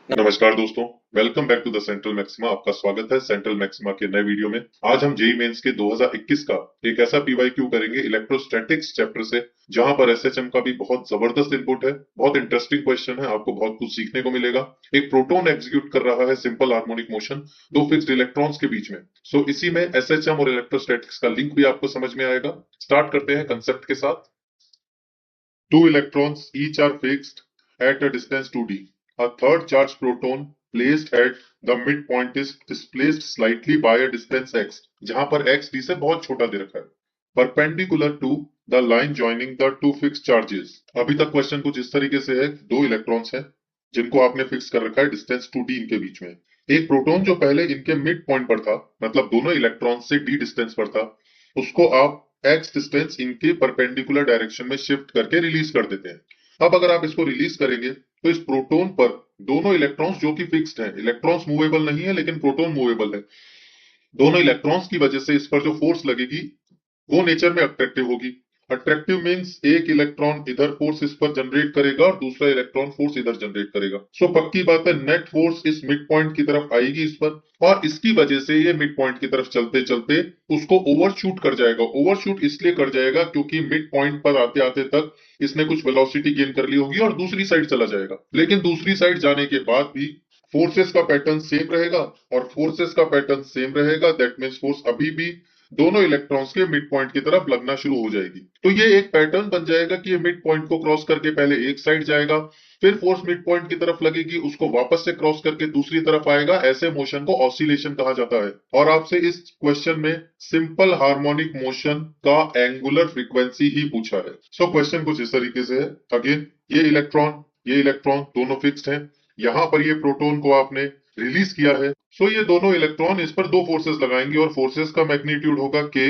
नमस्कार दोस्तों। Welcome back to the Central Maxima. आपका स्वागत है सेंट्रल मैक्सिमा के नए वीडियो में। आज हम जेई मेंस के 2021 का एक ऐसा पीवाईक्यू करेंगे इलेक्ट्रोस्टैटिक्स चैप्टर से, जहां पर एसएचएम का भी बहुत जबरदस्त इनपुट है। बहुत इंटरेस्टिंग क्वेश्चन है, आपको बहुत कुछ सीखने को मिलेगा। एक प्रोटॉन एग्जीक्यूट कर रहा है सिंपल हार्मोनिक मोशन दो फिक्स्ड इलेक्ट्रॉन्स के बीच में। इसी में एसएचएम और इलेक्ट्रोस्टैटिक्स का लिंक भी आपको समझ में आएगा। स्टार्ट करते हैं कंसेप्ट के साथ। Two electrons each are fixed at a distance 2d. A third charged proton placed at the midpoint is displaced slightly by a distance x, जहां पर x d से बहुत छोटा दे रखा है, perpendicular to the line joining the two fixed charges. अभी तक question कुछ इस तरीके से है। दो इलेक्ट्रॉन्स हैं जिनको आपने फिक्स कर रखा है डिस्टेंस 2d इनके बीच में। एक प्रोटॉन जो पहले इनके मिड पॉइंट पर था, मतलब दोनों इलेक्ट्रॉन से d डिस्टेंस पर था, उसको आप x डिस्टेंस इनके परपेंडिकुलर डायरेक्शन में शिफ्ट करके रिलीज कर देते हैं। अब अगर आप इसको रिलीज करेंगे तो इस प्रोटॉन पर दोनों इलेक्ट्रॉन्स जो कि फिक्स्ड हैं, इलेक्ट्रॉन्स मूवेबल नहीं है लेकिन प्रोटॉन मूवेबल है, दोनों इलेक्ट्रॉन्स की वजह से इस पर जो फोर्स लगेगी वो नेचर में अट्रैक्टिव होगी। अट्रैक्टिव मींस एक इलेक्ट्रॉन इधर फोर्स इस पर जनरेट करेगा और दूसरा इलेक्ट्रॉन फोर्स इधर जनरेट करेगा। पक्की बात है, नेट फोर्स इस मिड पॉइंट की तरफ आएगी इस पर, और इसकी वजह से ये मिड पॉइंट की तरफ चलते चलते उसको ओवरशूट कर जाएगा। ओवरशूट इसलिए कर जाएगा क्योंकि मिड पॉइंट पर आते आते तक इसने कुछ वेलोसिटी गेन कर ली होगी और दूसरी साइड चला जाएगा। लेकिन दूसरी साइड जाने के बाद भी फोर्सेस का पैटर्न सेम रहेगा, और फोर्सेस का पैटर्न सेम रहेगा दैट मीन्स फोर्स अभी भी दोनों इलेक्ट्रॉन्स के मिड पॉइंट की तरफ लगना शुरू हो जाएगी। तो ये एक पैटर्न बन जाएगा कि ये मिड पॉइंट को क्रॉस करके पहले एक साइड जाएगा, फिर फोर्स मिड पॉइंट की तरफ लगेगी, उसको वापस से क्रॉस करके दूसरी तरफ आएगा। ऐसे मोशन को ऑसिलेशन कहा जाता है। और आपसे इस क्वेश्चन में सिंपल हार्मोनिक मोशन का एंगुलर फ्रीक्वेंसी ही पूछा है। क्वेश्चन कुछ इस तरीके से है। अगेन ये इलेक्ट्रॉन दोनों फिक्स्ड हैं। यहाँ पर ये प्रोटॉन को आपने रिलीज किया है। ये दोनों इलेक्ट्रॉन इस पर दो फोर्सेस लगाएंगे और फोर्सेस का मैग्नीट्यूड होगा के।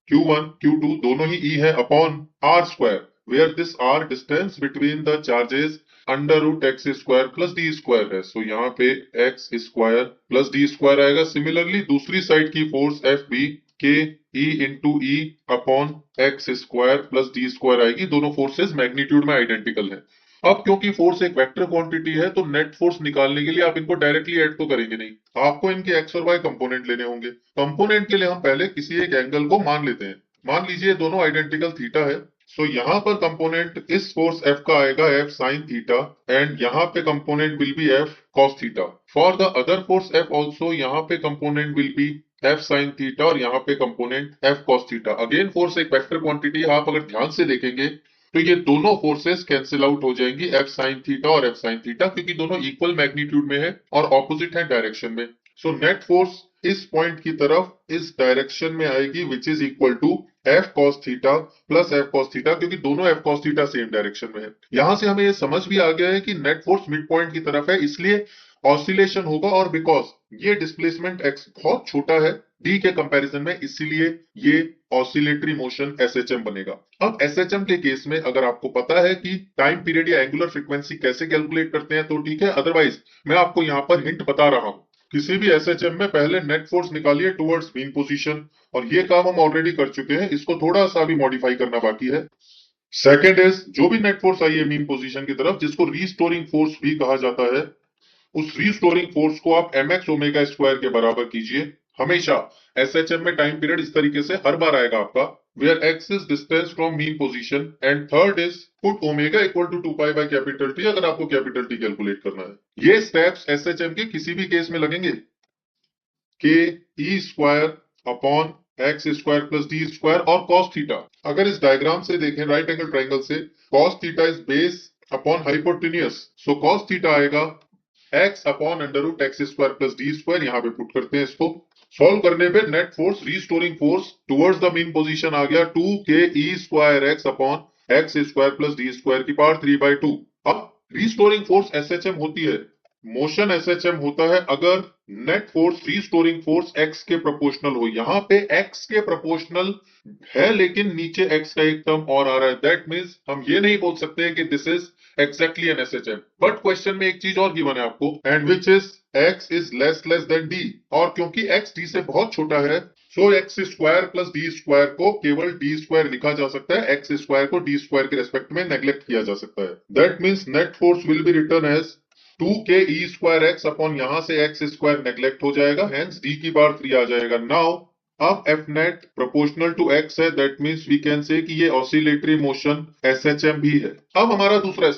Q1 Q2 दोनों ही E है upon R square, where this R distance between the charges under root x square plus D square है। यहाँ पे x square plus D square आएगा। सिमिलरली दूसरी साइड की force F B k e into e upon x square plus D square आएगी। दोनों forces magnitude में identical है। अब क्योंकि फोर्स एक वेक्टर क्वांटिटी है तो नेट फोर्स निकालने के लिए आप इनको डायरेक्टली ऐड तो करेंगे नहीं, आपको इनके एक्स और वाई कंपोनेंट लेने होंगे। कंपोनेंट के लिए हम पहले किसी एक एंगल को मान लेते हैं। मान लीजिए दोनों आइडेंटिकल थीटा है। यहाँ पर कंपोनेंट इस फोर्स F का आएगा F साइन थीटा, एंड यहाँ पे component will be F cos theta. For the other force F also यहाँ पे component will be F sine theta और यहाँ पे component F cos theta. Again force एक वेक्टर क्वांटिटी है। आप अगर ध्यान से देखेंगे तो ये दोनों फोर्सेस कैंसिल आउट हो जाएंगी, F साइन थीटा और F साइन थीटा, क्योंकि दोनों इक्वल मैग्नीट्यूड में है और ऑपोजिट है डायरेक्शन में। नेट फोर्स इस पॉइंट की तरफ इस डायरेक्शन में आएगी which is equal to F cos theta plus F cos theta, क्योंकि दोनों F cos theta same direction में है। यहां से हमें ये समझ भी आ गया है कि नेट फोर्स मिड पॉइंट की तरफ है, इसलिए ऑसिलेशन होगा। और बिकॉज ये डिस्प्लेसमेंट x बहुत छोटा है d के कंपैरिजन में, इसीलिए ये ऑसिलेटरी मोशन एसएचएम बनेगा। अब एसएचएम के केस में अगर आपको पता है कि टाइम पीरियड या एंगुलर फ्रीक्वेंसी कैसे कैलकुलेट करते हैं तो ठीक है, अदरवाइज मैं आपको यहाँ पर हिंट बता रहा हूं। किसी भी एसएचएम में पहले नेट फोर्स निकालिए टुवर्ड्स मीन पोजीशन, और ये काम हम ऑलरेडी कर चुके हैं, इसको थोड़ा सा भी मॉडिफाई करना बाकी है। सेकेंड इज, जो भी नेट फोर्स आई है मीन पोजीशन की तरफ, जिसको रीस्टोरिंग फोर्स भी कहा जाता है, उस रीस्टोरिंग फोर्स को आप mx ओमेगा स्क्वायर के बराबर कीजिए। हमेशा एसएचएम में टाइम पीरियड इस तरीके से हर बार आएगा आपका, where x is distance from mean position, and third is put omega equal to 2 pi by capital T, अगर आपको कैपिटल टी कैलकुलेट करना है। ये स्टेप्स एसएचएम के किसी भी केस में लगेंगे। K E square upon x square plus D square और कॉस थीटा। अगर इस डायग्राम से देखें राइट एंगल ट्राइंगल से, cos theta is base upon hypotenuse, cos theta आएगा x upon under root x square plus D square. यहाँ पे put करते हैं इसको। सॉल्व करने पे net force restoring force towards the mean position आ गया 2 K E square X upon x square plus D square की पावर 3/2। अब रीस्टोरिंग फोर्स एसएचएम होती है, मोशन एसएचएम होता है अगर net force restoring force x के प्रोपोर्शनल हो। यहाँ पे x के प्रोपोर्शनल है लेकिन नीचे x का एक टर्म और आ रहा है, दैट मीन्स हम ये नहीं बोल सकते कि this is exactly an SHM. But question में एक चीज और गिवन है आपको, and which is x is less than d, और क्योंकि x d से बहुत छोटा है x square plus D square को केवल डी स्क्वायर लिखा जा सकता है, एक्स स्क्वायर को डी स्क्वायर के रेस्पेक्ट में नेग्लेक्ट किया जा सकता है। That means net force will be return as 2k e² x upon यहां से x स्क्वायर नेग्लेक्ट हो जाएगा, हेंस d की पावर 3 आ जाएगा। नाउ अब F net proportional to X है, that means we can say कि ये ऑसिलेटरी मोशन एसएचएम भी है। अब हमारा दूसरा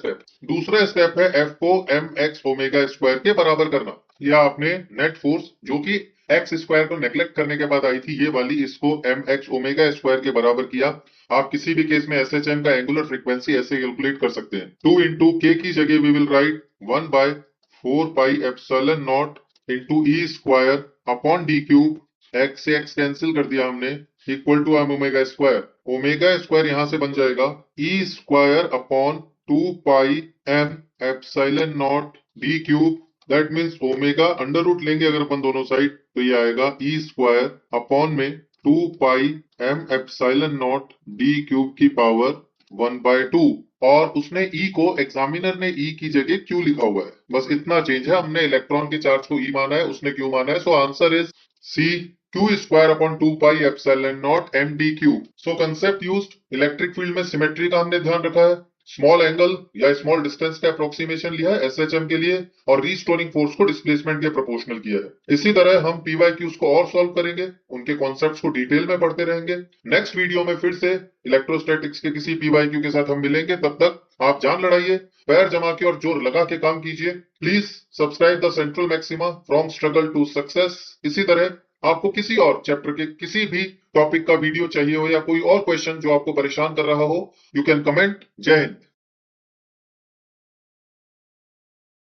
स्टेप है एफ को एम एक्स ओमेगा स्क्वायर के बराबर करना। या आपने नेट फोर्स जो कि एक्स स्क्वायर को नेग्लेक्ट करने के बाद आई थी, ये वाली, इसको एम एक्स ओमेगा स्क्वायर के बराबर किया। आप किसी भी केस में एसएचएम का एंगुलर फ्रीक्वेंसी ऐसे कैलकुलेट कर सकते हैं। 2 इंटू के की जगह we will write 1/4 pi epsilon not into E square upon D cube, X से एक्स कैंसिल कर दिया हमने, equal to M omega square यहां से बन जाएगा E square upon 2 pi M epsilon not D cube, that means omega under root लेंगे अगर अपन दोनों साइड तो ये आएगा ई स्क्वायर अपॉन में 2 pi M epsilon not D cube की पावर 1/2। और उसने ई को, एग्जामिनर ने ई की जगह क्यू लिखा हुआ है, बस इतना चेंज है, हमने इलेक्ट्रॉन के चार्ज को ई माना है, उसने क्यू माना है। So answer is C, q square upon 2 pi epsilon naught m d q. So concept used, electric field में सिमेट्री का हमने ध्यान रखा है, स्मॉल एंगल या स्मॉल डिस्टेंस का अप्रोक्सीमेशन लिया है एसएचएम के लिए, और रीस्टोरिंग फोर्स को डिस्प्लेसमेंट के प्रोपोर्शनल किया है। इसी तरह हम पीवाईक्यूज को और सॉल्व करेंगे, उनके कॉन्सेप्ट्स को डिटेल में पढ़ते रहेंगे। नेक्स्ट वीडियो में फिर से इलेक्ट्रोस्टैटिक्स के किसी पीवाईक्यू के साथ हम मिलेंगे। तब तक आप जान लड़ाइए, पैर जमा के और जोर लगा के काम कीजिए। Please subscribe the Central Maxima from struggle to success. इसी तरह आपको किसी और चैप्टर के किसी भी टॉपिक का वीडियो चाहिए हो या कोई और क्वेश्चन जो आपको परेशान कर रहा हो, यू कैन कमेंट। जय हिंद।